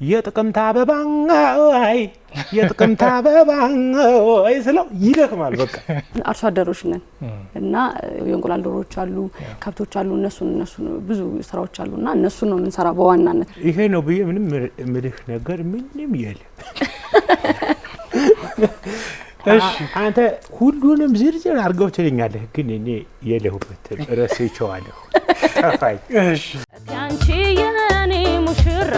የጥቅምት አበባ አይ የጥቅምት አበባ አይ ስለው ይደክማል። በቃ አርሶ አደሮች ነን እና የእንቁላል ዶሮዎች አሉ፣ ከብቶች አሉ። እነሱ ብዙ ስራዎች አሉና እነሱ ነው የምንሰራው በዋናነት። ይሄ ነው ብዬ ምንም ምልህ ነገር ምንም የለም። እሺ አንተ ሁሉንም ዝርዝር አድርገው ትለኛለህ፣ ግን እኔ የለሁበት ረስቼዋለሁ፣ ጠፋኝ። እሺ ያንቺ የኔ ሙሽራ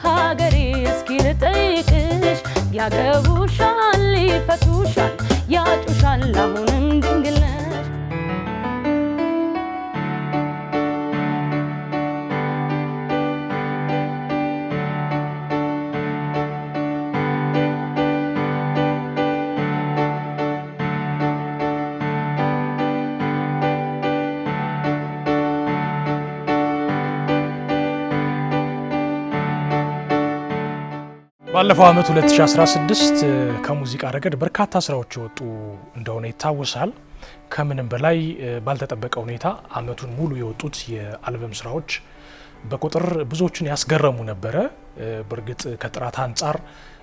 ሀገሬ እስኪ ልጠይቅሽ፣ ያገቡሻል ይፈቱሻል ያጩሻል አሁንም ድንግል ነሽ። ባለፈው ዓመት 2016 ከሙዚቃ ረገድ በርካታ ስራዎች ወጡ እንደሆነ ይታወሳል። ከምንም በላይ ባልተጠበቀ ሁኔታ ዓመቱን ሙሉ የወጡት የአልበም ስራዎች በቁጥር ብዙዎችን ያስገረሙ ነበረ። በእርግጥ ከጥራት አንጻር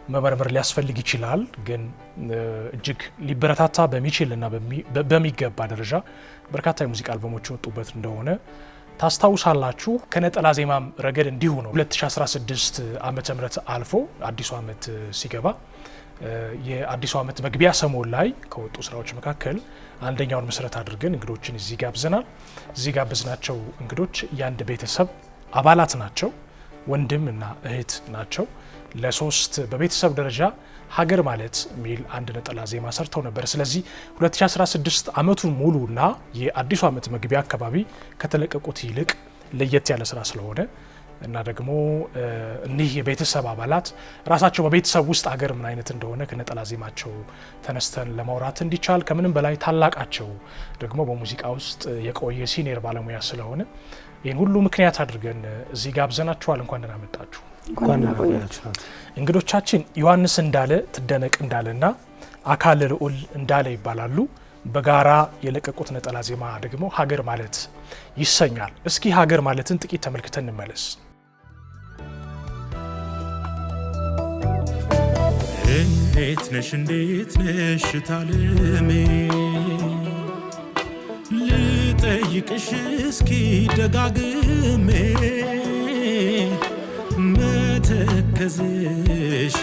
መመርመር ሊያስፈልግ ይችላል፣ ግን እጅግ ሊበረታታ በሚችልና በሚገባ ደረጃ በርካታ የሙዚቃ አልበሞች የወጡበት እንደሆነ ታስታውሳላችሁ። ከነጠላ ዜማም ረገድ እንዲሁ ነው። 2016 ዓመተ ምህረት አልፎ አዲሱ ዓመት ሲገባ የአዲሱ ዓመት መግቢያ ሰሞን ላይ ከወጡ ስራዎች መካከል አንደኛውን መሰረት አድርገን እንግዶችን እዚህ ጋብዘናል። እዚህ ጋብዝናቸው እንግዶች የአንድ ቤተሰብ አባላት ናቸው። ወንድም እና እህት ናቸው። ለሶስት በቤተሰብ ደረጃ ሀገር ማለት ሚል አንድ ነጠላ ዜማ ሰርተው ነበር። ስለዚህ 2016 ዓመቱን ሙሉና የአዲሱ ዓመት መግቢያ አካባቢ ከተለቀቁት ይልቅ ለየት ያለ ስራ ስለሆነ እና ደግሞ እኒህ የቤተሰብ አባላት ራሳቸው በቤተሰብ ውስጥ ሀገር ምን አይነት እንደሆነ ከነጠላ ዜማቸው ተነስተን ለማውራት እንዲቻል፣ ከምንም በላይ ታላቃቸው ደግሞ በሙዚቃ ውስጥ የቆየ ሲኒየር ባለሙያ ስለሆነ ይህን ሁሉ ምክንያት አድርገን እዚህ ጋብዘናችኋል። እንኳን ደህና መጣችሁ። እንግዶቻችን ዮሐንስ እንዳለ ትደነቅ እንዳለና አካለ ልዑል እንዳለ ይባላሉ። በጋራ የለቀቁት ነጠላ ዜማ ደግሞ ሀገር ማለት ይሰኛል። እስኪ ሀገር ማለትን ጥቂት ተመልክተን እንመለስ። እንዴት ነሽ ታለሜ ልጠይቅሽ እስኪ ደጋግሜ መተከዝሽ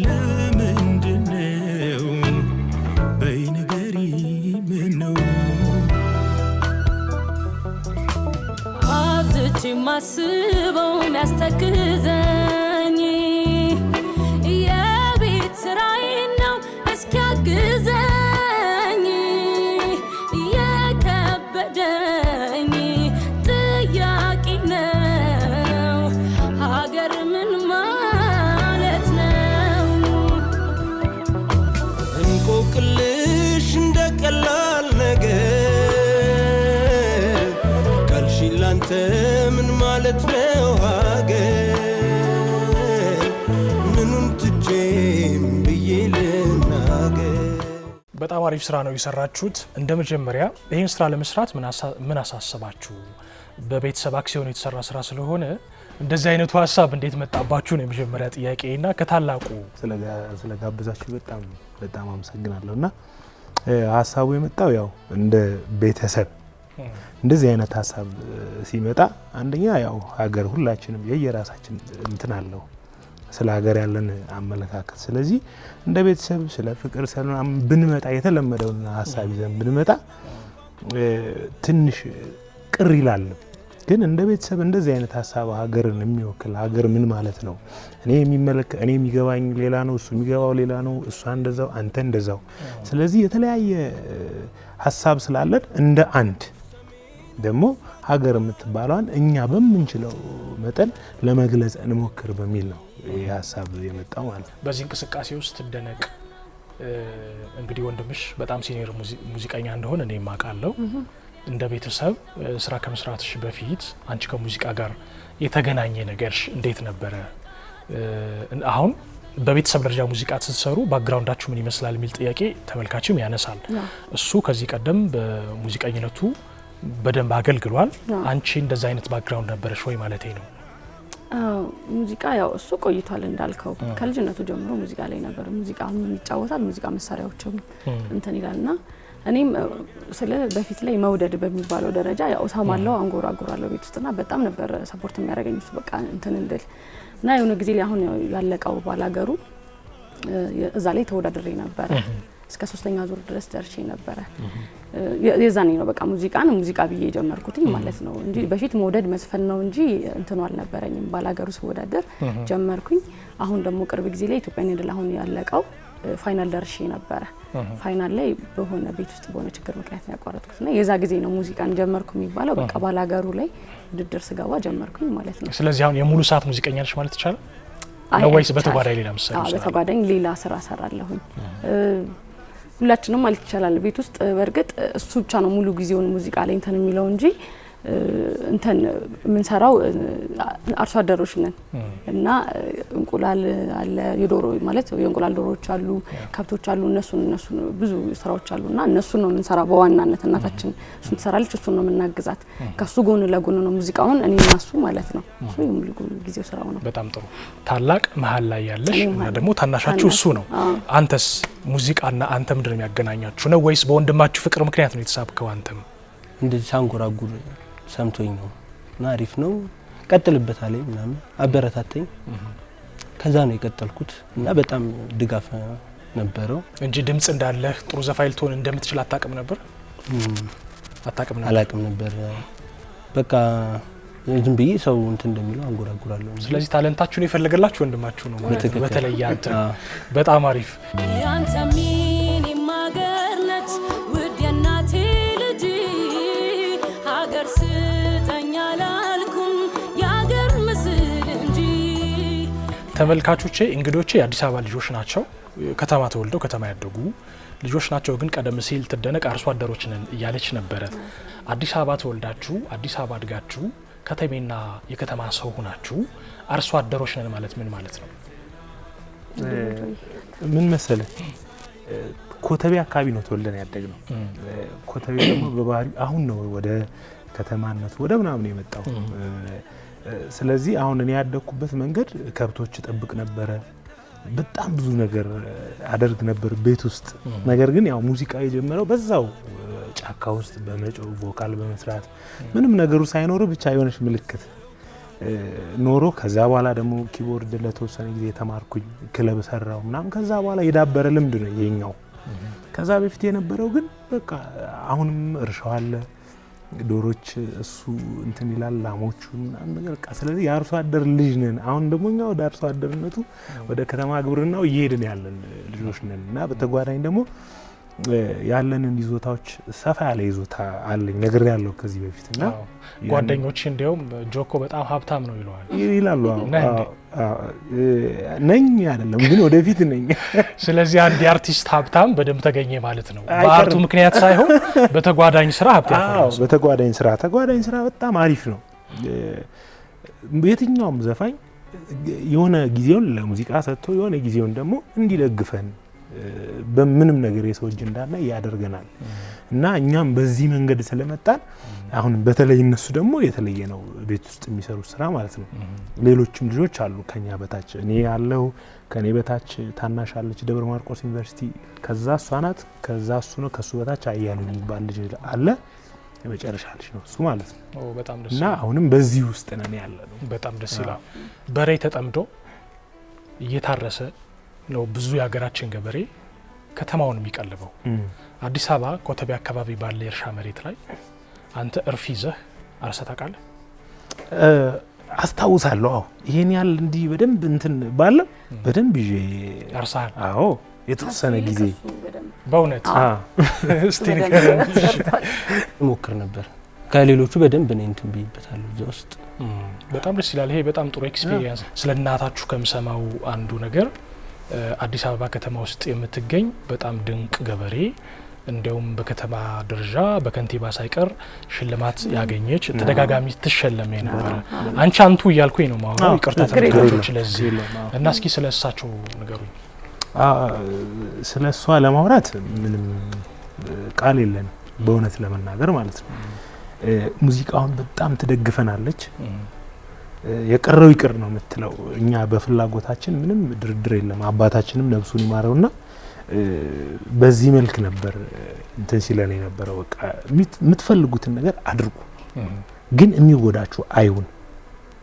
ለምንድነው በይነገሪ ምነው አብዝቼ ማስበው ሚያስተክዘኝ የቤት ስራዬ ነው እስኪያግዘኝ የከበደኝ ጥያቄ ነው ሀገር ምን ማለት ነው? እንቆቅልሽ እንደ ቀላል ነገር ካልሽ ላንተ ምን ማለት ነው ሀገር ምኑን ትቼም ብዬ ልናገር። በጣም አሪፍ ስራ ነው የሰራችሁት። እንደ መጀመሪያ ይህን ስራ ለመስራት ምን አሳሰባችሁ? በቤተሰብ አክሲዮን የተሰራ ስራ ስለሆነ እንደዚህ አይነቱ ሀሳብ እንዴት መጣባችሁ ነው የመጀመሪያ ጥያቄና ከታላቁ ስለጋበዛችሁ በጣም አመሰግናለሁ። እና ሀሳቡ የመጣው ያው እንደ ቤተሰብ እንደዚህ አይነት ሀሳብ ሲመጣ አንደኛ ያው ሀገር ሁላችንም የየራሳችን እንትን አለው ስለ ሀገር ያለን አመለካከት። ስለዚህ እንደ ቤተሰብ ስለ ፍቅር ሰላም ብንመጣ የተለመደውን ሀሳብ ይዘን ብንመጣ ትንሽ ቅር ይላል። ግን እንደ ቤተሰብ እንደዚህ አይነት ሀሳብ ሀገርን የሚወክል ሀገር ምን ማለት ነው፣ እኔ የሚገባኝ ሌላ ነው፣ እሱ የሚገባው ሌላ ነው፣ እሷ እንደዛው አንተ እንደዛው። ስለዚህ የተለያየ ሀሳብ ስላለን እንደ አንድ ደግሞ ሀገር የምትባለዋን እኛ በምንችለው መጠን ለመግለጽ እንሞክር በሚል ነው ይህ ሀሳብ የመጣው ማለት ነው። በዚህ እንቅስቃሴ ውስጥ ትደነቅ እንግዲህ ወንድምሽ በጣም ሲኒየር ሙዚቀኛ እንደሆነ እኔ ማቃለው። እንደ ቤተሰብ ስራ ከመስራትሽ በፊት አንቺ ከሙዚቃ ጋር የተገናኘ ነገርሽ እንዴት ነበረ? አሁን በቤተሰብ ደረጃ ሙዚቃ ስትሰሩ ባክግራውንዳችሁ ምን ይመስላል የሚል ጥያቄ ተመልካችም ያነሳል። እሱ ከዚህ ቀደም በሙዚቀኝነቱ በደንብ አገልግሏል። አንቺ እንደዛ አይነት ባክግራውንድ ነበረሽ ወይ ማለቴ ነው? ሙዚቃ ያው እሱ ቆይቷል እንዳልከው ከልጅነቱ ጀምሮ ሙዚቃ ላይ ነበር ሙዚቃም ይጫወታል ሙዚቃ መሳሪያዎችም እንትን ይላልና እኔም ስለ በፊት ላይ መውደድ በሚባለው ደረጃ ያው ሰማለው አንጎራጉራለው ቤት ውስጥና በጣም ነበር ሰፖርት የሚያደርገኝ እሱ በቃ እንትን እንደል እና የሆነ ጊዜ ላይ አሁን ያለቀው ባላገሩ እዛ ላይ ተወዳድሬ ነበር እስከ 3ኛ ዙር ድረስ ደርሼ ነበር የዛኔ ነው በቃ ሙዚቃ ብዬ ጀመርኩትኝ ማለት ነው እንጂ በፊት መውደድ መስፈን ነው እንጂ እንትኑ አልነበረኝም ባላገሩ ተወዳድር ጀመርኩኝ አሁን ደግሞ ቅርብ ጊዜ ላይ ኢትዮጵያን አይደል አሁን ያለቀው ፋይናል ደርሼ ነበር ፋይናል ላይ በሆነ ቤት ውስጥ በሆነ ችግር ምክንያት ያቋረጥኩትና የዛ ጊዜ ነው ሙዚቃን ጀመርኩ የሚባለው በቃ ባላገሩ ላይ ውድድር ስገባ ጀመርኩኝ ማለት ነው ስለዚህ አሁን የሙሉ ሰዓት ሙዚቀኛ ነሽ ማለት ይቻላል ነው ወይስ በተጓዳኝ ሌላ ምሳሌ በተጓዳኝ ሌላ ስራ ሰራለሁኝ ሁላችንም ማለት ይቻላል ቤት ውስጥ በርግጥ እሱ ብቻ ነው ሙሉ ጊዜውን ሙዚቃ ላይ እንትን የሚለው እንጂ እንትን ምን ሰራው አርሶ አደሮች ነን እና እንቁላል አለ የዶሮ ማለት የእንቁላል ዶሮዎች አሉ ከብቶች አሉ እነሱ ብዙ ስራዎች አሉና እነሱ ነው ምን ሰራ በዋናነት እናታችን እሱን ትሰራለች እሱን ነው የምናግዛት ከሱ ጎን ለጎን ነው ሙዚቃውን እኔ እና እሱ ማለት ነው እሱ የሙሉ ጊዜው ስራው ነው በጣም ጥሩ ታላቅ መሃል ላይ ያለሽ እና ደግሞ ታናሻችሁ እሱ ነው አንተስ ሙዚቃና አንተ ምንድነው የሚያገናኛችሁ ነው ወይስ በወንድማችሁ ፍቅር ምክንያት ነው የተሳብከው አንተም እንደዚህ ሳንጎራጉር ሰምቶኝ ነው እና አሪፍ ነው ቀጥልበት አለኝ ምናምን አበረታተኝ ከዛ ነው የቀጠልኩት እና በጣም ድጋፍ ነበረው እንጂ ድምጽ እንዳለህ ጥሩ ዘፋኝ ልትሆን እንደምትችል አታውቅም ነበር አላውቅም ነበር በቃ ዝም ብዬ ሰው እንትን እንደሚለው አንጎራጉራለሁ ስለዚህ ታለንታችሁን የፈለገላችሁ ወንድማችሁ ነው ማለት ነው በተለይ አንተ በጣም አሪፍ ያንተ ምን ማገርነት ውድ የናቴ ልጅ ሀገር ስጠኛ ላልኩም ያገር ምስል እንጂ ተመልካቾቼ እንግዶቼ የአዲስ አበባ ልጆች ናቸው ከተማ ተወልደው ከተማ ያደጉ ልጆች ናቸው ግን ቀደም ሲል ትደነቅ አርሶ አደሮች ነን እያለች ነበር አዲስ አበባ ተወልዳችሁ አዲስ አበባ አድጋችሁ ከተሜና የከተማ ሰው ሆናችሁ አርሶ አደሮች ነን ማለት ምን ማለት ነው ምን መሰለህ ኮተቤ አካባቢ ነው ተወልደን ያደግነው ኮተቤ ደግሞ በባህሪ አሁን ነው ወደ ከተማነቱ ወደ ምናምን የመጣው ስለዚህ አሁን እኔ ያደግኩበት መንገድ ከብቶች ጠብቅ ነበር በጣም ብዙ ነገር አደርግ ነበር ቤት ውስጥ ነገር ግን ያው ሙዚቃ የጀመረው በዛው ጫካ ውስጥ በመጮህ ቮካል በመስራት ምንም ነገሩ ሳይኖር ብቻ የሆነች ምልክት ኖሮ ከዛ በኋላ ደግሞ ኪቦርድ ለተወሰነ ጊዜ ተማርኩኝ ክለብ ሰራው ምናም ከዛ በኋላ የዳበረ ልምድ ነው ይሄኛው ከዛ በፊት የነበረው ግን በቃ አሁንም እርሻው አለ ዶሮች እሱ እንትን ይላል ላሞቹ ምናምን ነገር በቃ ስለዚህ የአርሶ አደር ልጅ ነን አሁን ደግሞ እኛ ወደ አርሶ አደርነቱ ወደ ከተማ ግብርናው እየሄድን ያለን ልጆች ነን እና በተጓዳኝ ደግሞ ያለንን ይዞታዎች ሰፋ ያለ ይዞታ አለኝ ነገር ያለው ከዚህ በፊትና ጓደኞች እንደውም ጆኮ በጣም ሀብታም ነው ይላሉ ነኝ አይደለም ግን ወደፊት ነኝ ስለዚህ አንድ አርቲስት ሀብታም በደም ተገኘ ማለት ነው በአርቱ ምክንያት ሳይሆን በተጓዳኝ ስራ ሀብታም ነው በተጓዳኝ ስራ በጣም አሪፍ ነው የትኛውም ዘፋኝ የሆነ ጊዜውን ለሙዚቃ ሰጥቶ የሆነ ጊዜውን ደግሞ እንዲለግፈን በምንም ነገር የሰው እጅ እንዳለ ያደርገናል እና እኛም በዚህ መንገድ ስለመጣን አሁን በተለይ እነሱ ደግሞ የተለየ ነው ቤት ውስጥ የሚሰሩ ስራ ማለት ነው ሌሎችም ልጆች አሉ ከኛ በታች እኔ ያለው ከኔ በታች ታናሽ አለች ደብረ ማርቆስ ዩኒቨርሲቲ ከዛ እሷ ናት ከዛ እሱ ነው ከሱ በታች አያሉ የሚባል ልጅ አለ የመጨረሻ ልጅ ነው እሱ ማለት ነው በጣም ደስ እና አሁንም በዚህ ውስጥ ነን ያለነው በጣም ደስ ይላል በሬ ተጠምዶ እየታረሰ ነው ብዙ ያገራችን ገበሬ ከተማውን የሚቀልበው አዲስ አበባ ኮተቤ አካባቢ ባለ እርሻ መሬት ላይ አንተ እርፍ ይዘህ አርሰህ ታውቃለህ አስታውሳለሁ አዎ ይሄን ያህል እንዲህ በደንብ እንትን ባለ በደንብ ይዤ አርሰሃል አዎ የተወሰነ ጊዜ በእውነት እስቲ ንገረን ሞክር ነበር ከሌሎቹ በደንብ ነው እንትን ብይበታለሁ እዛ ውስጥ በጣም ደስ ይላል ይሄ በጣም ጥሩ ኤክስፒሪየንስ ስለ እናታችሁ ከምሰማው አንዱ ነገር አዲስ አበባ ከተማ ውስጥ የምትገኝ በጣም ድንቅ ገበሬ እንደውም በከተማ ደረጃ በከንቲባ ሳይቀር ሽልማት ያገኘች ተደጋጋሚ ትሸለም የነበረ አንቺ አንቱ እያልኩኝ ነው ማውራው ይቅርታ ተመልካቾች ለዚህ እና እስኪ ስለሳቸው ንገሩኝ ስለሷ ለማውራት ምንም ቃል የለን በእውነት ለመናገር ማለት ነው ሙዚቃውን በጣም ትደግፈናለች የቀረው ይቅር ነው የምትለው። እኛ በፍላጎታችን ምንም ድርድር የለም። አባታችንም ነፍሱን ይማረውና በዚህ መልክ ነበር እንትን ሲለን የነበረው። በቃ የምትፈልጉትን ነገር አድርጉ ግን የሚጎዳችሁ አይሁን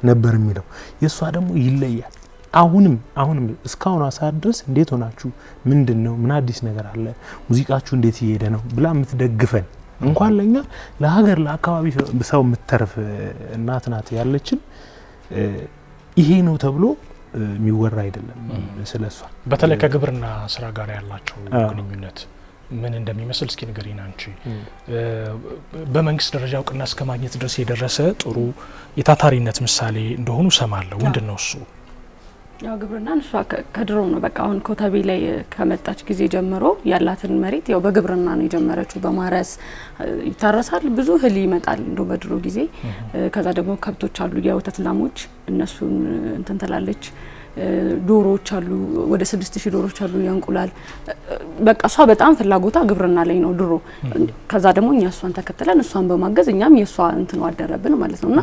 ነበር የሚለው። የሷ ደግሞ ይለያል። አሁንም እስካሁን ሰዓት ድረስ እንዴት ሆናችሁ ምንድነው ምን አዲስ ነገር አለ ሙዚቃችሁ እንዴት እየሄደ ነው ብላ የምትደግፈን እንኳን ለኛ ለሀገር ለአካባቢ ሰው የምትተርፍ እናት ናት ያለችን። ይሄ ነው ተብሎ የሚወራ አይደለም ስለሷ። በተለይ ከግብርና ስራ ጋር ያላቸው ግንኙነት ምን እንደሚመስል እስኪ ንገሪና አንቺ። በመንግስት ደረጃ እውቅና እስከ ማግኘት ድረስ የደረሰ ጥሩ የታታሪነት ምሳሌ እንደሆኑ ሰማለሁ። ምንድነው እሱ? ያው ግብርና እሷ ከድሮ ነው በቃ አሁን ኮተቤ ላይ ከመጣች ጊዜ ጀምሮ ያላትን መሬት ያው በግብርና ነው የጀመረችው። በማረስ ይታረሳል፣ ብዙ እህል ይመጣል እንደው በድሮ ጊዜ። ከዛ ደግሞ ከብቶች አሉ፣ የወተት ላሞች፣ እነሱን እንትን ትላለች። ዶሮዎች አሉ፣ ወደ 6000 ዶሮዎች አሉ፣ ያንቁላል። በቃ እሷ በጣም ፍላጎቷ ግብርና ላይ ነው ድሮ። ከዛ ደግሞ እኛ እሷን ተከትለን እሷን በማገዝ እኛም የእሷ እንትን አደረብን ማለት ነውና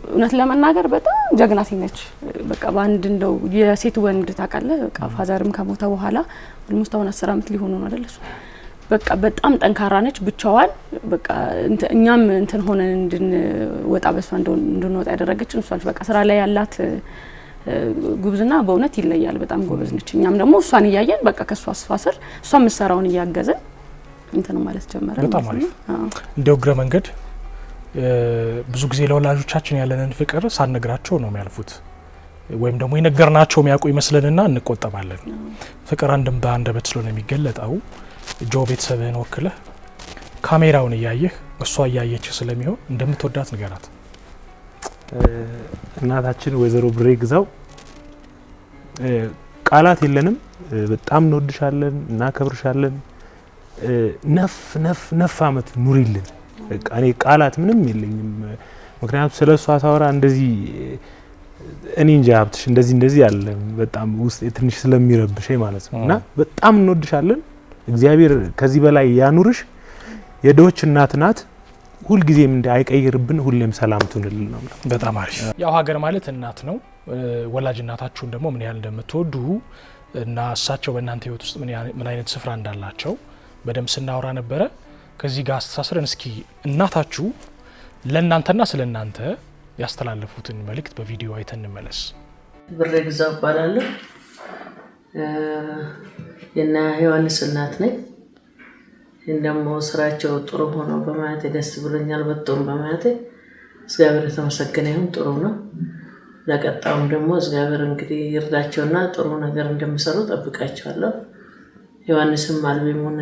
እውነት ለመናገር በጣም ጀግናት ነች። በቃ ባንድ እንደው የሴት ወንድ ታውቃለህ። በቃ ፋዘርም ከሞተ በኋላ ሙስታውን 10 አመት ሊሆኑ ነው አይደል? እሱ በቃ በጣም ጠንካራ ነች ብቻዋን። በቃ እኛም እንትን ሆነን እንድንወጣ በሷ እንድንወጣ ያደረገችን እሷ ነች። በቃ ስራ ላይ ያላት ጉብዝና በእውነት ይለያል። በጣም ጎበዝ ነች። እኛም ደግሞ እሷን እያየን በቃ ከሷ አስፋስር እሷ መሰራውን እያገዘን እንትን ማለት ጀመረ። በጣም አሪፍ። እንደው ግረ መንገድ ብዙ ጊዜ ለወላጆቻችን ያለንን ፍቅር ሳንነግራቸው ነው የሚያልፉት፣ ወይም ደግሞ የነገርናቸው የሚያውቁ ይመስለንና እንቆጠባለን። ፍቅር አንድም በአንደበት ስለሆነ የሚገለጠው ጆ ቤተሰብህን ወክለህ ካሜራውን እያየህ እሷ እያየች ስለሚሆን እንደምትወዳት ንገራት። እናታችን ወይዘሮ ብሬ ግዛው ቃላት የለንም፣ በጣም እንወድሻለን፣ እናከብርሻለን፣ ነፍ አመት ኑሪልን። በቃ እኔ ቃላት ምንም የለኝም። ምክንያቱም ስለሷ ሳወራ እንደዚህ እኔ እንጃ ሀብትሽ እንደዚህ አለ በጣም ውስጥ ትንሽ ስለሚረብሽኝ ማለት ነው። እና በጣም እንወድሻለን፣ እግዚአብሔር ከዚህ በላይ ያኑርሽ። የዶች እናት ናት፣ ሁል ጊዜም እንደ አይቀይርብን፣ ሁሌም ሰላም ትሁንልን ነው። በጣም አሪፍ። ያው ሀገር ማለት እናት ነው። ወላጅ እናታችሁን ደግሞ ምን ያህል እንደምትወዱ እና እሳቸው በእናንተ ህይወት ውስጥ ምን አይነት ስፍራ እንዳላቸው በደንብ ስናወራ ነበረ። ከዚህ ጋር አስተሳስረን እስኪ እናታችሁ ለእናንተና ስለእናንተ ያስተላለፉትን መልእክት በቪዲዮ አይተን እንመለስ። ብሬ ግዛው እባላለሁ። የና ዮሐንስ እናት ነኝ። እንደሞ ስራቸው ጥሩ ሆኖ በማየት ደስ ብሎኛል። በጣም በማየት እግዚአብሔር የተመሰገነ ይሁን። ጥሩ ነው። ለቀጣውም ደግሞ እግዚአብሔር እንግዲህ ይርዳቸውና ጥሩ ነገር እንደሚሰሩ ጠብቃቸዋለሁ። ዮሐንስም አልበሙን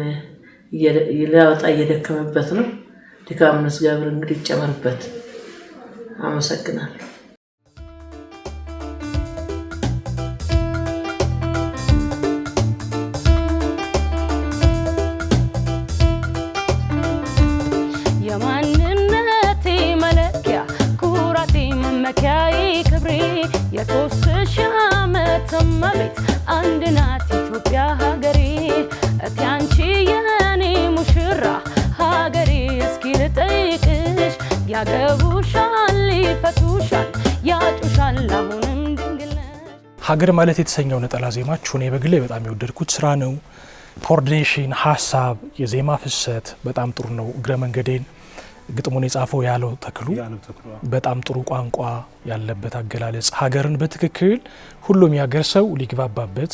ይላወጣ እየደከመበት ነው። ድካሙን እግዚአብሔር እንግዲህ ይጨመርበት። አመሰግናለሁ። የማንነቴ መለኪያ ኩራቴ መመኪያዬ ክብሬ የ3 ሺህ ዓመት እመቤት አንድ ናት ኢትዮጵያ ሀገሬ። እቲ አንቺ የኔ ሙሽራ ሀገሬ እስኪ ልጠይቅሽ ያገቡሻል ይፈቱሻል ያጩሻል አሁንም ድንግል ነሽ። ሀገር ማለት የተሰኘው ነጠላ ዜማችሁ እኔ በግሌ በጣም የወደድኩት ስራ ነው። ኮኦርዲኔሽን፣ ሀሳብ፣ የዜማ ፍሰት በጣም ጥሩ ነው። እግረ መንገዴን ግጥሙን የጻፈው ያለው ተክሉ በጣም ጥሩ ቋንቋ ያለበት አገላለጽ፣ ሀገርን በትክክል ሁሉም ያገር ሰው ሊግባባበት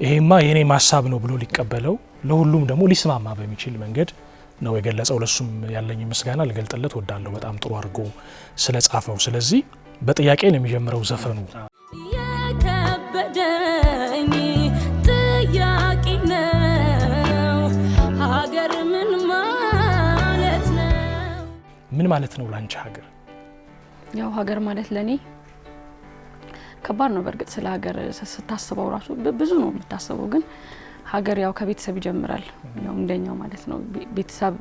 ይሄማ የኔ ማሳብ ነው ብሎ ሊቀበለው ለሁሉም ደግሞ ሊስማማ በሚችል መንገድ ነው የገለጸው። ለሱም ያለኝ ምስጋና ልገልጥለት ወዳለሁ በጣም ጥሩ አድርጎ ስለጻፈው። ስለዚህ በጥያቄ ነው የሚጀምረው ዘፈኑ። የከበደኝ ጥያቄ ነው ሀገር ምን ማለት ነው? ምን ማለት ነው ላንቺ ሀገር? ያው ሀገር ማለት ለኔ ከባድ ነው። በርግጥ ስለ ሀገር ስታስበው ራሱ ብዙ ነው የምታስበው፣ ግን ሀገር ያው ከቤተሰብ ይጀምራል። ያው እንደኛው ማለት ነው። ቤተሰብ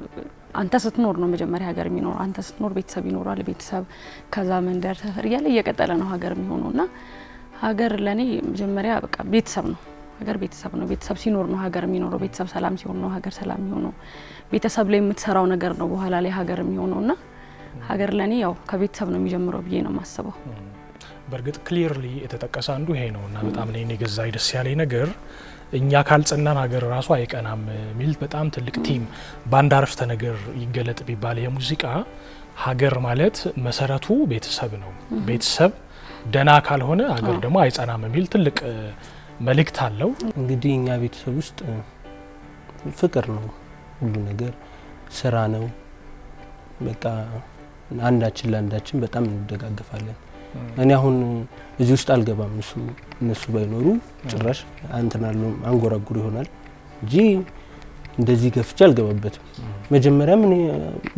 አንተ ስትኖር ነው መጀመሪያ ሀገር የሚኖር። አንተ ስትኖር ቤተሰብ ይኖራል። ቤተሰብ ከዛ መንደር ሰፈር እያለ እየቀጠለ ነው ሀገር የሚሆነውና ሀገር ለኔ መጀመሪያ በቃ ቤተሰብ ነው። ሀገር ቤተሰብ ነው። ቤተሰብ ሲኖር ነው ሀገር የሚኖረው። ቤተሰብ ሰላም ሲሆን ነው ሀገር ሰላም የሚሆነው። ቤተሰብ ላይ የምትሰራው ነገር ነው በኋላ ላይ ሀገር የሚሆነውና ሀገር ለኔ ያው ከቤተሰብ ነው የሚጀምረው ብዬ ነው ማስበው። በርግጥ ክሊርሊ የተጠቀሰ አንዱ ይሄ ነውና በጣም እኔ ገዛይ ደስ ያለኝ ነገር እኛ ካልጸናን ሀገር ራሱ አይቀናም ሚል በጣም ትልቅ ቲም ባንድ አረፍተ ነገር ይገለጥ ቢባል የሙዚቃ ሀገር ማለት መሰረቱ ቤተሰብ ነው። ቤተሰብ ደና ካልሆነ ሀገር ደግሞ አይጸናም ሚል ትልቅ መልእክት አለው። እንግዲህ እኛ ቤተሰብ ውስጥ ፍቅር ነው ሁሉ ነገር፣ ስራ ነው። በቃ አንዳችን ለአንዳችን በጣም እንደጋገፋለን። እኔ አሁን እዚህ ውስጥ አልገባም እነሱ ባይኖሩ ጭራሽ አንተናሉ አንጎራጉር ይሆናል እንጂ እንደዚህ ገፍቼ አልገባበትም። መጀመሪያ ምን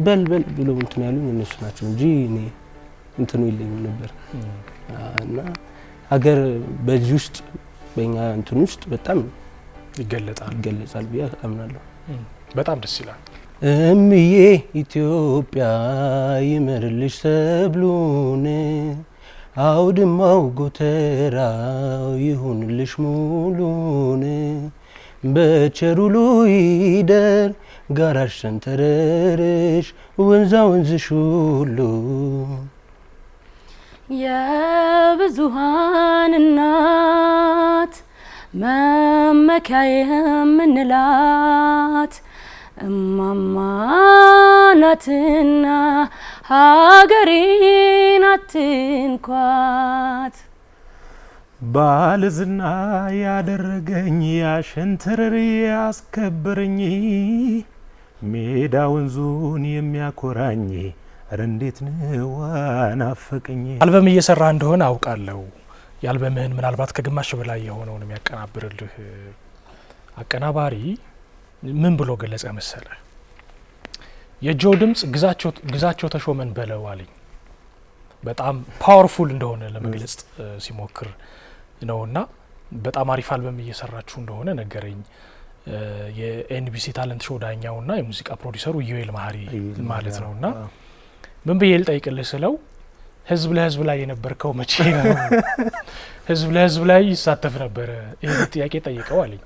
በልበል ብሎ እንትን ያሉኝ እነሱ ናቸው እንጂ እኔ እንትኑ ይለኝ ነበር። እና ሀገር በዚህ ውስጥ በእኛ እንትን ውስጥ በጣም ይገለጻል ብዬ አምናለሁ። በጣም ደስ ይላል። እምዬ ኢትዮጵያ ይመርልሽ ሰብሉን አውድማው ጎተራው ይሁንልሽ ሙሉን በቸሩሉ ይደር ጋራሽ ሰንተረርሽ ወንዛ ወንዝሽ ሁሉ የብዙሃን እናት መመኪያ የምንላት እማማ ናትና ሀገሬን አትንኳት። ባለዝና ያደረገኝ ያሸንተረር ያስከበረኝ ሜዳ ወንዙን የሚያኮራኝ እንዴት ነው ናፈቀኝ። አልበም እየሰራ እንደሆነ አውቃለሁ። የአልበምህን ምናልባት ከግማሽ በላይ የሆነውን የሚያቀናብርልህ አቀናባሪ ምን ብሎ ገለጸ መሰለ? የጆ ድምጽ ግዛቸው ተሾመን በለው አለኝ። በጣም ፓወርፉል እንደሆነ ለመግለጽ ሲሞክር ነውና በጣም አሪፍ አልበም እየሰራችሁ እንደሆነ ነገረኝ። የኤንቢሲ ታለንት ሾው ዳኛውና የሙዚቃ ፕሮዲሰሩ ዩኤል ማህሪ ማለት ነውና ምን ብዬ ልጠይቅልህ ስለው ህዝብ ለህዝብ ላይ የነበርከው መቼ ነው? ህዝብ ለህዝብ ላይ ይሳተፍ ነበር? ይሄ ጥያቄ ጠይቀው አለኝ።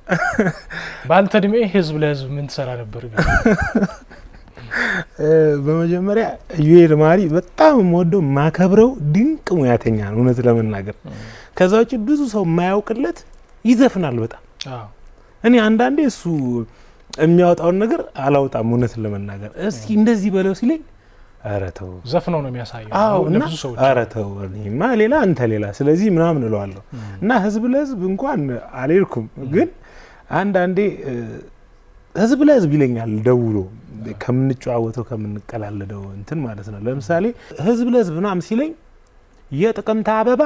ባንተ እድሜ ህዝብ ለህዝብ ምን ትሰራ ነበር? በመጀመሪያ ዩኤል ማህሪ በጣም ወደው ማከብረው ድንቅ ሙያተኛ ነው እውነት ለመናገር። ከዛ ውጪ ብዙ ሰው የማያውቅለት ይዘፍናል በጣም። እኔ አንዳንዴ እሱ የሚያወጣውን ነገር አላውጣም እውነት ለመናገር። እስኪ እንደዚህ በለው ሲለኝ አረተው ዘፍነው ነው የሚያሳየው ለብዙ ሰዎች። አረተው እኔማ ሌላ አንተ ሌላ ስለዚህ ምናምን እለዋለሁ። እና ህዝብ ለህዝብ እንኳን አልሄድኩም፣ ግን አንዳንዴ ህዝብ ለህዝብ ይለኛል ደውሎ ከምንጨዋወተው ከምንቀላለደው እንትን ማለት ነው። ለምሳሌ ህዝብ ለህዝብ ምናምን ሲለኝ የጥቅምት አበባ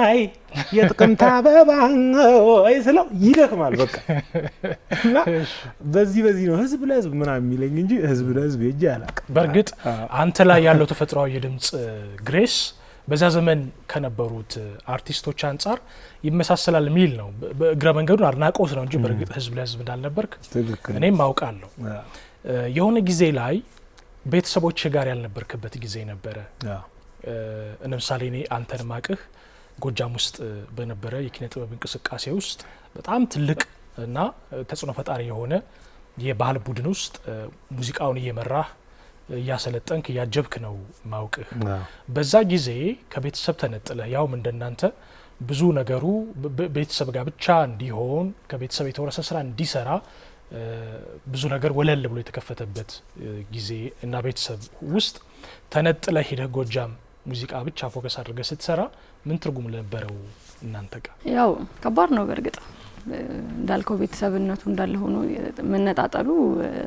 አይ የጥቅምት አበባ አይ ስለው ይደክማል በቃ። እና በዚህ ነው ህዝብ ለህዝብ ምናምን የሚለኝ እንጂ ህዝብ ለህዝብ ሄጄ አላውቅም። በርግጥ አንተ ላይ ያለው ተፈጥሯዊ የድምጽ ግሬስ በዛ ዘመን ከነበሩት አርቲስቶች አንጻር ይመሳሰላል ሚል ነው። በእግረ መንገዱን አድናቆት ነው እንጂ በርግጥ ህዝብ ለህዝብ እንዳልነበርክ እኔም አውቃለሁ። የሆነ ጊዜ ላይ ቤተሰቦች ጋር ያልነበርክበት ጊዜ ነበረ። ለምሳሌ እኔ አንተን ማቅህ ጎጃም ውስጥ በነበረ የኪነ ጥበብ እንቅስቃሴ ውስጥ በጣም ትልቅ እና ተጽዕኖ ፈጣሪ የሆነ የባህል ቡድን ውስጥ ሙዚቃውን እየመራህ እያሰለጠንክ እያጀብክ ነው ማውቅህ። በዛ ጊዜ ከቤተሰብ ተነጥለህ ያው እንደናንተ ብዙ ነገሩ ቤተሰብ ጋር ብቻ እንዲሆን ከቤተሰብ የተወረሰ ስራ እንዲሰራ ብዙ ነገር ወለል ብሎ የተከፈተበት ጊዜ እና ቤተሰብ ውስጥ ተነጥለህ ሄደህ ጎጃም ሙዚቃ ብቻ ፎከስ አድርገህ ስትሰራ ምን ትርጉም ነበረው እናንተ ጋር? ያው ከባድ ነው በርግጥ እንዳልከው ቤተሰብነቱ እንዳለ ሆኖ መነጣጠሉ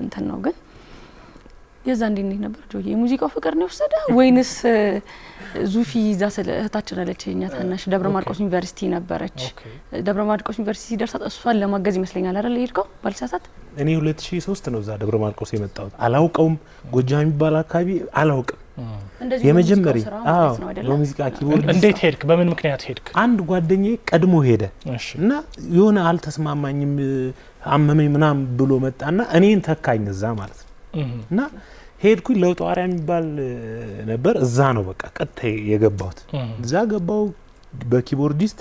እንትን ነው። ግን የዛ እንዴት ነበር ጆዬ? የሙዚቃው ፍቅር ነው ወሰደ ወይንስ ዙፊ ይዛ ስለ እህታችን አለችኛ ታናሽ ደብረ ማርቆስ ዩኒቨርሲቲ ነበረች። ደብረ ማርቆስ ዩኒቨርሲቲ ሲደርሳት እሷን ለማገዝ ይመስለኛል አይደል ሄድከው ባልሳሳት? እኔ 2003 ነው እዛ ደብረ ማርቆስ የመጣሁት። አላውቀውም ጎጃም የሚባል አካባቢ አላውቅም። የመጀመሪያ በሙዚቃ ኪቦርድ እንዴት ሄድክ? በምን ምክንያት ሄድክ? አንድ ጓደኛዬ ቀድሞ ሄደ እና የሆነ አልተስማማኝም አመመኝ ምናምን ብሎ መጣና እኔን ተካኝ እዛ ማለት ነው። እና ሄድኩኝ ለውጥ ዋሪያ የሚባል ነበር እዛ ነው በቃ ቀጥታ የገባሁት። እዛ ገባው በኪቦርዲስት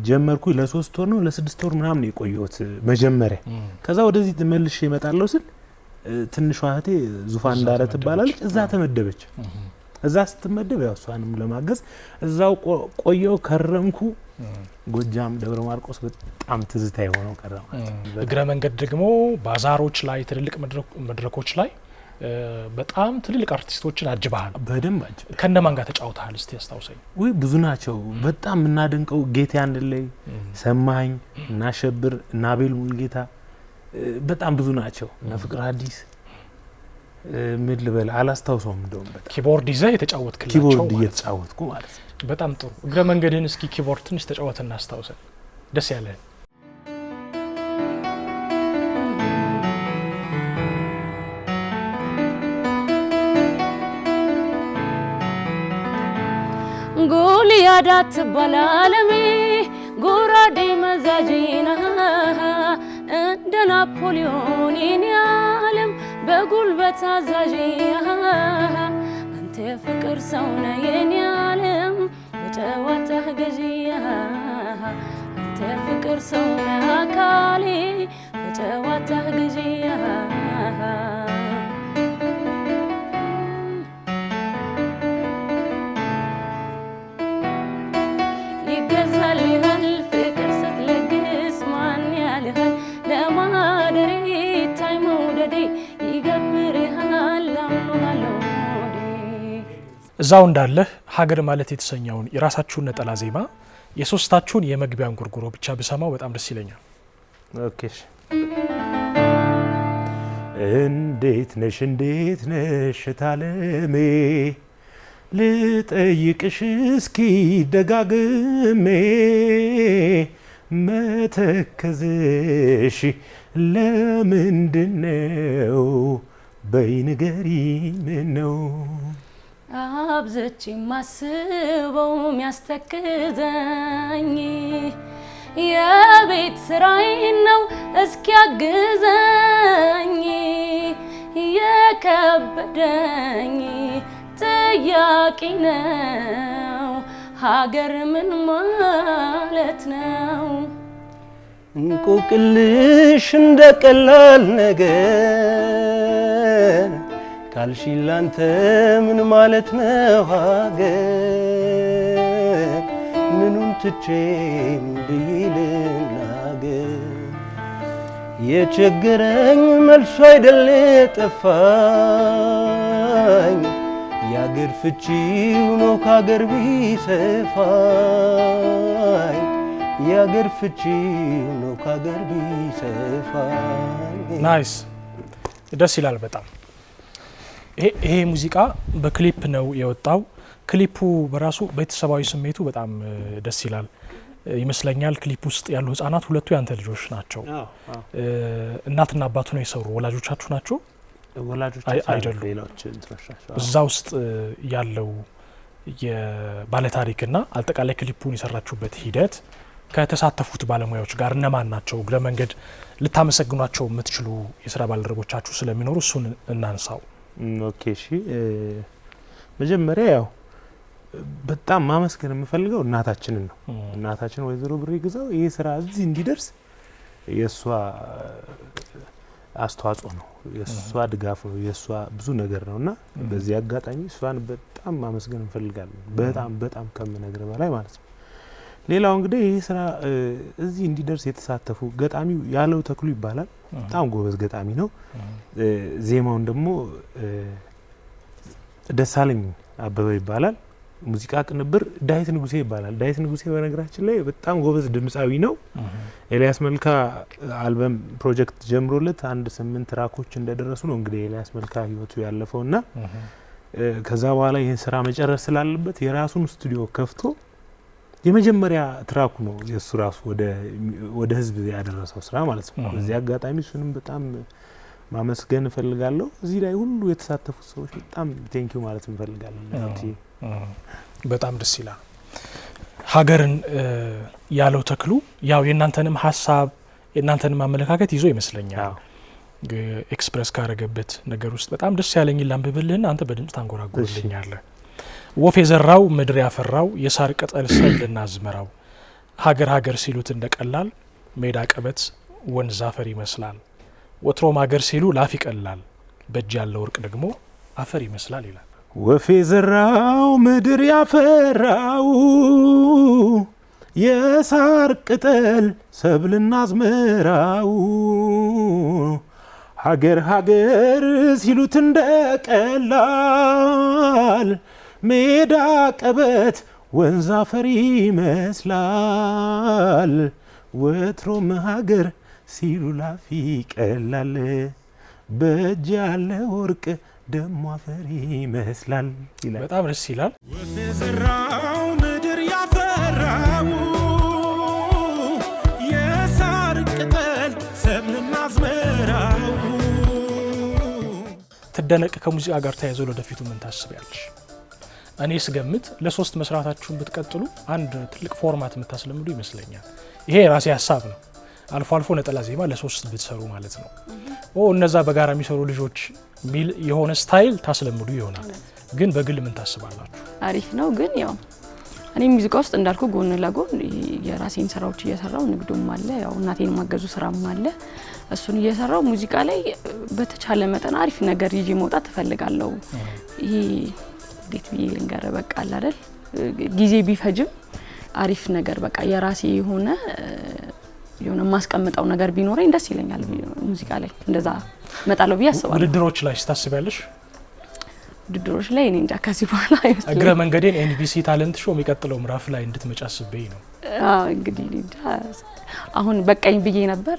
ጀመርኩኝ። ለ3 ወር ነው ለ6 ወር ምናምን የቆየሁት መጀመሪያ። ከዛ ወደዚህ ተመልሼ እመጣለሁ ስል ትንሿ እህቴ ዙፋን እንዳለ ትባላለች። እዛ ተመደበች። እዛ ስትመደብ ያው እሷንም ለማገዝ እዛው ቆየው ከረምኩ። ጎጃም ደብረ ማርቆስ በጣም ትዝታ የሆነው ቀረማ። እግረ መንገድ ደግሞ ባዛሮች ላይ ትልልቅ መድረኮች ላይ በጣም ትልልቅ አርቲስቶችን አጅበሃል። በደንብ አጅበ ከነማን ጋር ተጫውተሃል? እስቲ ያስታውሰኝ። ወይ ብዙ ናቸው። በጣም እናደንቀው ጌታ አንደለይ፣ ሰማኝ እና ሸብር እና አቤል ሙልጌታ በጣም ብዙ ናቸው። እና ፍቅር አዲስ ምን ልበል አላስታውሰውም። እንደውም በጣም ኪቦርድ ይዘህ የተጫወትክላቸው ኪቦርድ እየተጫወትኩ ማለት ነው። በጣም ጥሩ። እግረ መንገድህን እስኪ ኪቦርድ ትንሽ ተጫወትና አስታውሰን ደስ ያለህን። ጎልያድ አትባል ዓለሜ ጎራዴ መዛዥና እንደ ናፖሊዮን የኔ ዓለም በጉልበት አዛዥ አንተ የፍቅር ሰው ነህ የኔ ዓለም በጨዋታህ ገዢ አንተ የፍቅር ሰው ነህ አካሌ በጨዋታህ ገዢ እዛው እንዳለህ ሀገር ማለት የተሰኘውን የራሳችሁን ነጠላ ዜማ የሶስታችሁን የመግቢያን ጉርጉሮ ብቻ ብሰማው በጣም ደስ ይለኛል። ኦኬ። እንዴት ነሽ ታለሜ ልጠይቅሽ እስኪ ደጋግሜ መተከዝሽ ለምንድነው በይ ንገሪኝ ምነው አብዝቼ ማስበው ሚያስተክዘኝ የቤት ስራዬን ነው እስኪያግዘኝ የከበደኝ ጥያቄ ነው ሀገር ምን ማለት ነው? እንቆቅልሽ እንደ ቀላል ነገር ካልሽ ላንተ ምን ማለት ነው ሀገር ምኑን ትቼም ብዬ ልናገር የቸገረኝ መልሶ አይደል ጠፋኝ የአገር ፍቺው ነው ከአገር ቢሰፋኝ የአገር ፍቺው ነው ከአገር ቢሰፋኝ። ናይስ ደስ ይላል በጣም። ይሄ ሙዚቃ በክሊፕ ነው የወጣው። ክሊፑ በራሱ ቤተሰባዊ ስሜቱ በጣም ደስ ይላል ይመስለኛል። ክሊፕ ውስጥ ያሉ ህፃናት ሁለቱ ያንተ ልጆች ናቸው። እናትና አባቱ ነው የሰሩ። ወላጆቻችሁ ናቸው? ወላጆቻችሁ አይደሉም። እዛ ውስጥ ያለው የባለታሪክና አጠቃላይ ክሊፑን የሰራችሁበት ሂደት ከተሳተፉት ባለሙያዎች ጋር እነማን ናቸው? እግረ መንገድ ልታመሰግኗቸው የምትችሉ የስራ ባልደረቦቻችሁ ስለሚኖሩ እሱን እናንሳው። ኦኬ እሺ። መጀመሪያ ያው በጣም ማመስገን የምፈልገው እናታችንን ነው። እናታችን ወይዘሮ ብሬ ግዛው ይሄ ስራ እዚህ እንዲደርስ የሷ አስተዋጽኦ ነው፣ የሷ ድጋፍ ነው፣ የሷ ብዙ ነገር ነውና በዚህ አጋጣሚ እሷን በጣም ማመስገን እንፈልጋለን። በጣም ከምነግር በላይ ማለት ነው። ሌላው እንግዲህ ይሄ ስራ እዚህ እንዲደርስ የተሳተፉ ገጣሚው ያለው ተክሉ ይባላል። በጣም ጎበዝ ገጣሚ ነው። ዜማውን ደግሞ ደሳለኝ አበበ ይባላል። ሙዚቃ ቅንብር ዳዊት ንጉሴ ይባላል። ዳዊት ንጉሴ በነገራችን ላይ በጣም ጎበዝ ድምጻዊ ነው። ኤልያስ መልካ አልበም ፕሮጀክት ጀምሮለት 8 ትራኮች እንደደረሱ ነው እንግዲህ ኤልያስ መልካ ህይወቱ ያለፈውና ከዛ በኋላ ይሄን ስራ መጨረስ ስላለበት የራሱን ስቱዲዮ ከፍቶ የመጀመሪያ ትራኩ ነው የሱ ራሱ ወደ ህዝብ ያደረሰው ስራ ማለት ነው። በዚህ አጋጣሚ እሱንም በጣም ማመስገን እፈልጋለሁ። እዚህ ላይ ሁሉ የተሳተፉ ሰዎች በጣም ቴንኪው ማለት እንፈልጋለን። በጣም ደስ ይላል። ሀገርን ያለው ተክሉ ያው የእናንተንም ሀሳብ የእናንተንም አመለካከት ይዞ ይመስለኛል ኤክስፕረስ ካረገበት ነገር ውስጥ በጣም ደስ ያለኝ ላንብብልህና አንተ በድምጽ ታንጎራጉርልኛለህ። ወፍ የዘራው ምድር ያፈራው የሳር ቅጠል ሰልና አዝመራው ሀገር ሲሉት እንደቀላል ሜዳ ቀበት ወንዝ አፈር ይመስላል ወትሮም ሀገር ሲሉ ላፍ ይቀላል በእጅ ያለው ወርቅ ደግሞ አፈር ይመስላል ይላል። ወፌ ዘራው ምድር ያፈራው የሳር ቅጠል ሰብልና አዝመራው ሀገር ሀገር ሲሉት እንደቀላል ሜዳ ቀበት ወንዝ አፈር ይመስላል ወትሮም ሀገር ሲሉ ላፊ ቀላል በእጅ ያለ ወርቅ ደሞ አፈር ይመስላል ይላል። በጣም ደስ ይላል። ወፍ የዘራው ምድር ያፈራው የሳር ቅጠል ሰብልና አዝመራው። ትደነቅ ከሙዚቃ ጋር ተያይዞ ለወደፊቱ ምን ታስቢያለሽ? እኔ ስገምት ለ3 መስራታችሁን ብትቀጥሉ አንድ ትልቅ ፎርማት የምታስለምዱ ይመስለኛል። ይሄ የራሴ ሀሳብ ነው። አልፎ አልፎ ነጠላ ዜማ ለ3 ብትሰሩ ማለት ነው። እነዛ በጋራ የሚሰሩ ልጆች ሚል የሆነ ስታይል ታስለምዱ ይሆናል። ግን በግል ምን ታስባላችሁ? አሪፍ ነው። ግን ያው እኔ ሙዚቃ ውስጥ እንዳልኩ ጎን ለጎን የራሴን ስራዎች እየሰራው ንግዱም አለ፣ ያው እናቴን ማገዙ ስራም አለ። እሱን እየሰራው ሙዚቃ ላይ በተቻለ መጠን አሪፍ ነገር ይዤ መውጣት እፈልጋለሁ። ይሄ እንዴት ብዬ ልንገር፣ በቃ አለ አይደል ጊዜ ቢፈጅም አሪፍ ነገር በቃ የራሴ የሆነ ማስቀምጠው ነገር ቢኖረኝ ደስ ይለኛል። ሙዚቃ ላይ እንደዛ መጣለው ብዬ አስባለሁ። ውድድሮች ላይ ታስቢያለሽ? ውድድሮች ላይ እኔ እንጃ ከዚህ በኋላ አይመስልም። እግረ መንገዴን ኤንቢሲ ታለንት ሾው የሚቀጥለው ምዕራፍ ላይ እንድትመጫስበኝ ነው። እንግዲህ እንጃ አሁን በቃኝ ብዬ ነበር።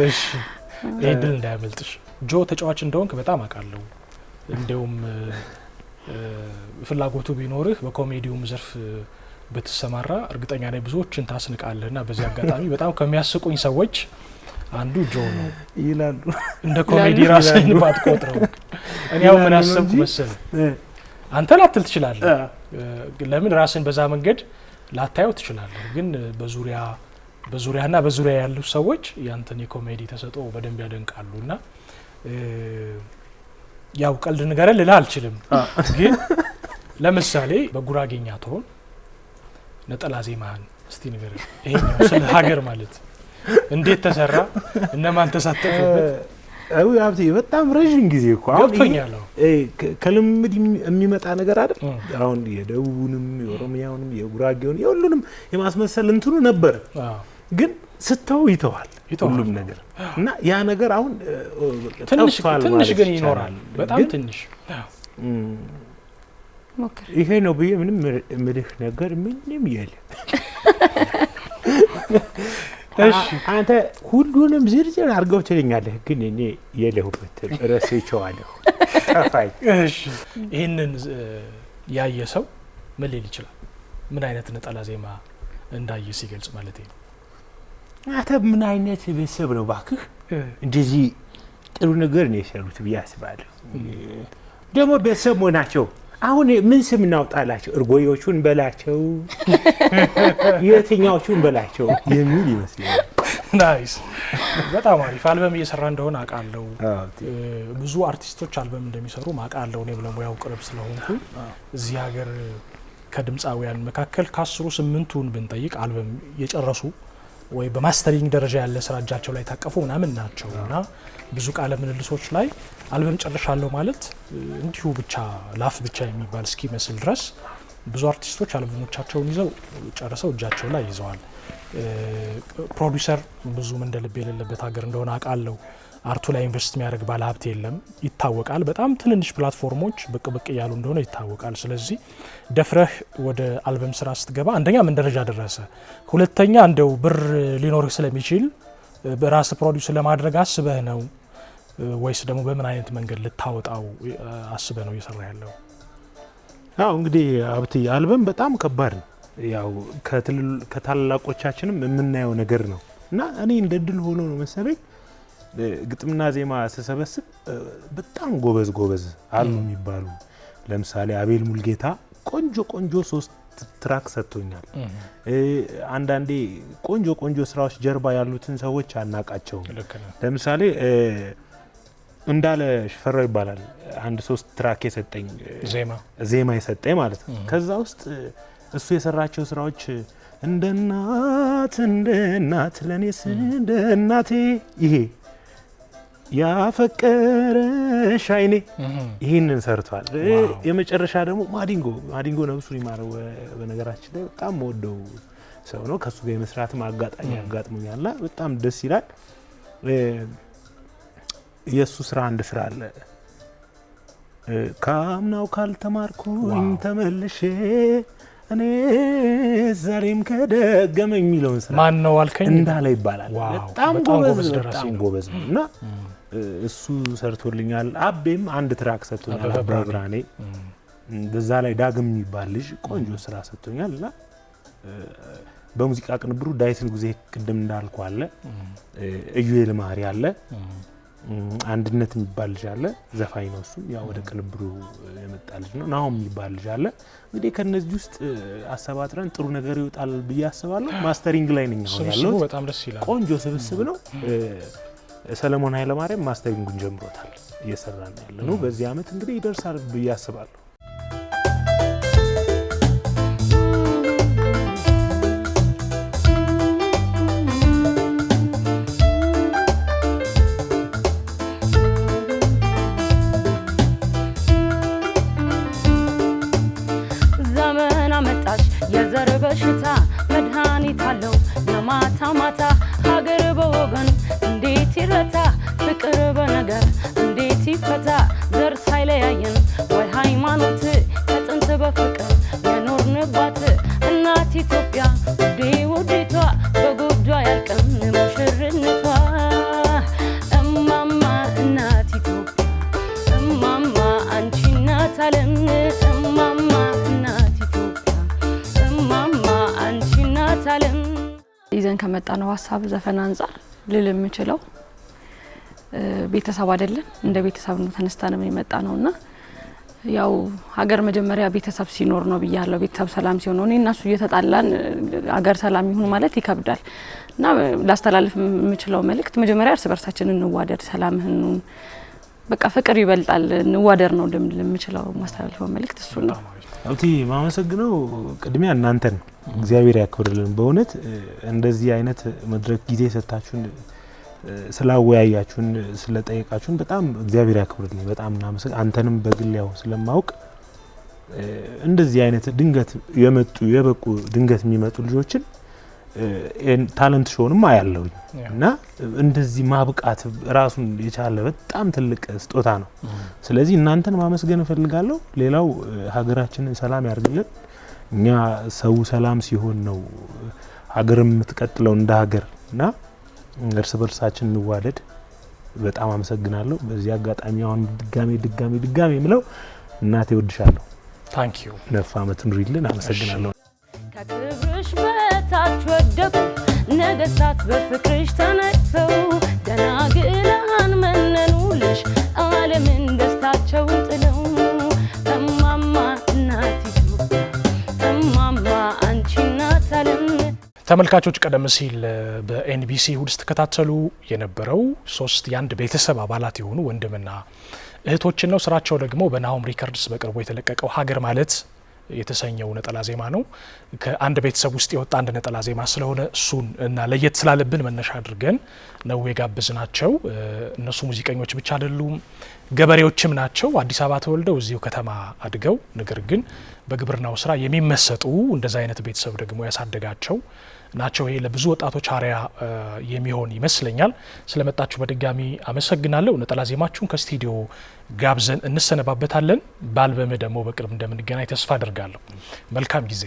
እሺ ይሄ ድል እንዳያመልጥሽ። ጆ ተጫዋች እንደሆንክ በጣም አውቃለሁ። እንደውም ፍላጎቱ ቢኖርህ በኮሜዲውም ዘርፍ በተሰማራ እርግጠኛ ነኝ ብዙዎችን ታስንቃለህና በዚህ አጋጣሚ በጣም ከሚያስቁኝ ሰዎች አንዱ ጆ ነው ይላሉ። እንደ ኮሜዲ ራስን ባትቆጥረው። እኔ ያው ምን አሰብኩ መሰለህ፣ አንተ ላትል ትችላለህ፣ ለምን ራስን በዛ መንገድ ላታየው ትችላለህ። ግን በዙሪያና በዙሪያ ያሉ ሰዎች ያንተን የኮሜዲ ተሰጥኦ በደንብ ያደንቃሉና ያው ቀልድ ነገር ልልህ አልችልም። ግን ለምሳሌ በጉራጌኛ ትሆን ነጠላ ዜማህን እስቲ ንገር። ይሄኛው ስለ ሀገር ማለት እንዴት ተሰራ? እነማን ተሳተፉበት? አብቲ በጣም ረጅም ጊዜ እኮ አሁን ከልምድ የሚመጣ ነገር አይደል? አሁን የደቡቡንም የኦሮሚያውንም የጉራጌውን የሁሉንም የማስመሰል እንትኑ ነበር። ግን ስተው ይተዋል ሁሉም ነገር እና ያ ነገር አሁን ትንሽ ግን ይኖራል። በጣም ትንሽ ሞክር። ይሄ ነው ብዬ ምንም ምልህ ነገር ምንም የለም። እሺ አንተ ሁሉንም ዝርዝር አድርገው ትለኛለህ፣ ግን እኔ የለሁበት ረሴቸዋለሁ፣ ጠፋኝ። እሺ ይሄንን ያየ ሰው ምን ሊል ይችላል? ምን አይነት ነጠላ ዜማ እንዳየ ሲገልጽ ማለት ነው። አንተ ምን አይነት ቤተሰብ ነው ባክህ እንደዚህ ጥሩ ነገር ነው የሰሩት ብዬ አስባለሁ። ደግሞ ቤተሰብ መሆናቸው አሁን ምን ስም እናውጣላቸው? እርጎዮቹን በላቸው የትኛዎቹን በላቸው የሚል ይመስላል። ናይስ፣ በጣም አሪፍ። አልበም እየሰራ እንደሆነ አውቃለሁ። ብዙ አርቲስቶች አልበም እንደሚሰሩ አውቃለሁ። እኔም ለሙያው ቅርብ ስለሆንኩ እዚህ ሀገር ከድምፃውያን መካከል ከ10 8ቱን ብንጠይቅ አልበም የጨረሱ ወይ በማስተሪንግ ደረጃ ያለ ስራ እጃቸው ላይ ታቀፉ ምናምን ናቸውና ብዙ ቃለ ምልልሶች ላይ አልበም ጨርሻለሁ ማለት እንዲሁ ብቻ ላፍ ብቻ የሚባል እስኪ መስል ድረስ ብዙ አርቲስቶች አልበሞቻቸውን ይዘው ጨርሰው እጃቸው ላይ ይዘዋል። ፕሮዲዩሰር ብዙም እንደልብ የሌለበት ሀገር እንደሆነ አውቃለሁ። አርቱ ላይ ኢንቨስት የሚያደርግ ባለ ሀብት የለም ይታወቃል። በጣም ትንንሽ ፕላትፎርሞች ብቅ ያሉ እንደሆነ ይታወቃል። ስለዚህ ደፍረህ ወደ አልበም ስራ ስትገባ አንደኛ ምን ደረጃ ደረሰ፣ ሁለተኛ እንደው ብር ሊኖርህ ስለሚችል በራስ ፕሮዲዩስ ለማድረግ አስበህ ነው ወይስ ደግሞ በምን አይነት መንገድ ልታወጣው አስበህ ነው እየሰራ ያለው? አዎ እንግዲህ ሀብቴ አልበም በጣም ከባድ ነው። ያው ከታላላቆቻችንም የምናየው ነገር ነው እና እኔ እንደ ድል ሆኖ ነው መሰለኝ ግጥምና ዜማ ተሰበስብ በጣም ጎበዝ አሉ የሚባሉ ለምሳሌ አቤል ሙልጌታ ቆንጆ 3 ትራክ ሰጥቶኛል። አንዳንዴ ቆንጆ ስራዎች ጀርባ ያሉትን ሰዎች አናቃቸው። ለምሳሌ እንዳለ ሽፈራው ይባላል አንድ 3 ትራክ የሰጠኝ ዜማ የሰጠኝ ማለት ነው። ከዛ ውስጥ እሱ የሰራቸው ስራዎች እንደ እናት ለኔስ እንደ እናቴ ይሄ ያፈቀረሽ አይኔ ይህንን ሰርቷል። የመጨረሻ ደግሞ ማዲንጎ ነብሱን ይማረው በነገራችን ላይ በጣም ወደው ሰው ነው። ከሱ ጋር የመስራትም አጋጣሚ አጋጥሞኛልና በጣም ደስ ይላል። የሱ ስራ አንድ ስራ አለ ካምናው ካልተማርኩኝ ተመልሼ እኔ ዛሬም ከደገመኝ የሚለውን ስራ ማን ነው አልከኝ? እንዳለ ይባላል። በጣም ጎበዝ ነው እና እሱ ሰርቶልኛል። አቤም አንድ ትራክ ሰጥቶኛል በብራኔ። በዛ ላይ ዳግም የሚባል ልጅ ቆንጆ ስራ ሰጥቶኛል እና በሙዚቃ ቅንብሩ ዳዊት ንጉሴ ቅድም እንዳልኩ አለ፣ ኢዩኤል ማሪ አለ፣ አንድነት የሚባል ልጅ አለ፣ ዘፋኝ ነው እሱ። ያው ወደ ቅንብሩ የመጣ ልጅ ነው። ናሆም የሚባል ልጅ አለ። እንግዲህ ከነዚህ ውስጥ አሰባጥረን ጥሩ ነገር ይወጣል ብዬ አስባለሁ። ማስተሪንግ ላይ ነኝ አሁን ያለው። በጣም ደስ ይላል። ቆንጆ ስብስብ ነው። ሰለሞን ኃይለማርያም ማስተሪንጉን ጀምሮታል፣ እየሰራ ነው ያለ ነው። በዚህ አመት እንግዲህ ይደርሳል ብዬ አስባለሁ። የዘር በሽታ መድኃኒት አለው የማታ ማታ ሀገር በወገን እንዴት ይረታ ፍቅር በነገር እንዴት ይፈታ ዘር ሳይለያየን ወይ ሃይማኖት ከጥንት በፍቅር የኖርንባት እናት ኢትዮጵያ ውዴ ውዴቷ በጎጇ ያልቅም ሙሽርነቷ እማማ እናት ኢትዮጵያ እማማ አንቺ እናት ዓለም እማማ ይዘን ከመጣ ነው ሀሳብ ዘፈን አንፃር ልል የምችለው ቤተሰብ አይደለም እንደ ቤተሰብ ነው ተነስተንም የመጣ ነውና ያው ሀገር መጀመሪያ ቤተሰብ ሲኖር ነው ብያለሁ። ቤተሰብ ሰላም ሲሆን ነው እኔና እሱ እየተጣላን ሀገር ሰላም ይሁን ማለት ይከብዳል እና ላስተላልፍ የምችለው መልእክት መጀመሪያ እርስ በርሳችን እንዋደድ፣ ሰላምህን በቃ ፍቅር ይበልጣል እንዋደር ነው ለምችለው ማስተላልፈው መልእክት እሱ ነው። አውቲ ማመሰግነው ቅድሚያ እናንተን እግዚአብሔር ያክብርልን። በእውነት እንደዚህ አይነት መድረክ ጊዜ ሰጣችሁን ስላወያያችሁን ስለጠየቃችሁን በጣም እግዚአብሔር ያክብርልን። በጣም እናመሰግናለን። አንተንም በግል ያው ስለማውቅ እንደዚህ አይነት ድንገት የበቁ ድንገት የሚመጡ ልጆችን ታለንት ሾውንም አያለሁኝ እና እንደዚህ ማብቃት ራሱን የቻለ በጣም ትልቅ ስጦታ ነው። ስለዚህ እናንተን ማመስገን እፈልጋለሁ። ሌላው ሀገራችንን ሰላም ያርግልን። እኛ ሰው ሰላም ሲሆን ነው ሀገርም የምትቀጥለው እንደ ሀገር እና እርስ በርሳችን እንዋደድ። በጣም አመሰግናለሁ። በዚህ አጋጣሚ አሁን ድጋሚ ምለው እናቴ ወድሻለሁ። ታንክ ዩ ነፍ አመት ኑሪልን። አመሰግናለሁ። ከክብርሽ በታች ወደቁ ነገስታት በፍቅርሽ ተነድፈው ደናግላን መነኑልሽ ዓለምን ደስታቸውን ጥለው እማማ እናት ኢትዮጵያ እማማ አንቺ እናት ዓለም። ተመልካቾች ቀደም ሲል በኤንቢሲ እሁድ ስትከታተሉ የነበረው 3 የአንድ ቤተሰብ አባላት የሆኑ ወንድምና እህቶችን ነው። ስራቸው ደግሞ በናሆም ሪከርድስ በቅርቡ የተለቀቀው ሀገር ማለት የተሰኘው ነጠላ ዜማ ነው። ከአንድ ቤተሰብ ውስጥ የወጣ አንድ ነጠላ ዜማ ስለሆነ እሱን እና ለየት ስላለብን መነሻ አድርገን ነው የጋበዝናቸው። እነሱ ሙዚቀኞች ብቻ አይደሉም፣ ገበሬዎችም ናቸው። አዲስ አበባ ተወልደው እዚሁ ከተማ አድገው ነገር ግን በግብርናው ስራ የሚመሰጡ እንደዛ አይነት ቤተሰብ ደግሞ ያሳደጋቸው ናቸው። ይሄ ለብዙ ወጣቶች አሪያ የሚሆን ይመስለኛል። ስለመጣችሁ በድጋሚ አመሰግናለሁ። ነጠላ ዜማችሁን ከስቱዲዮ ጋብዘን እንሰነባበታለን። በአልበም ደግሞ በቅርብ እንደምንገናኝ ተስፋ አደርጋለሁ። መልካም ጊዜ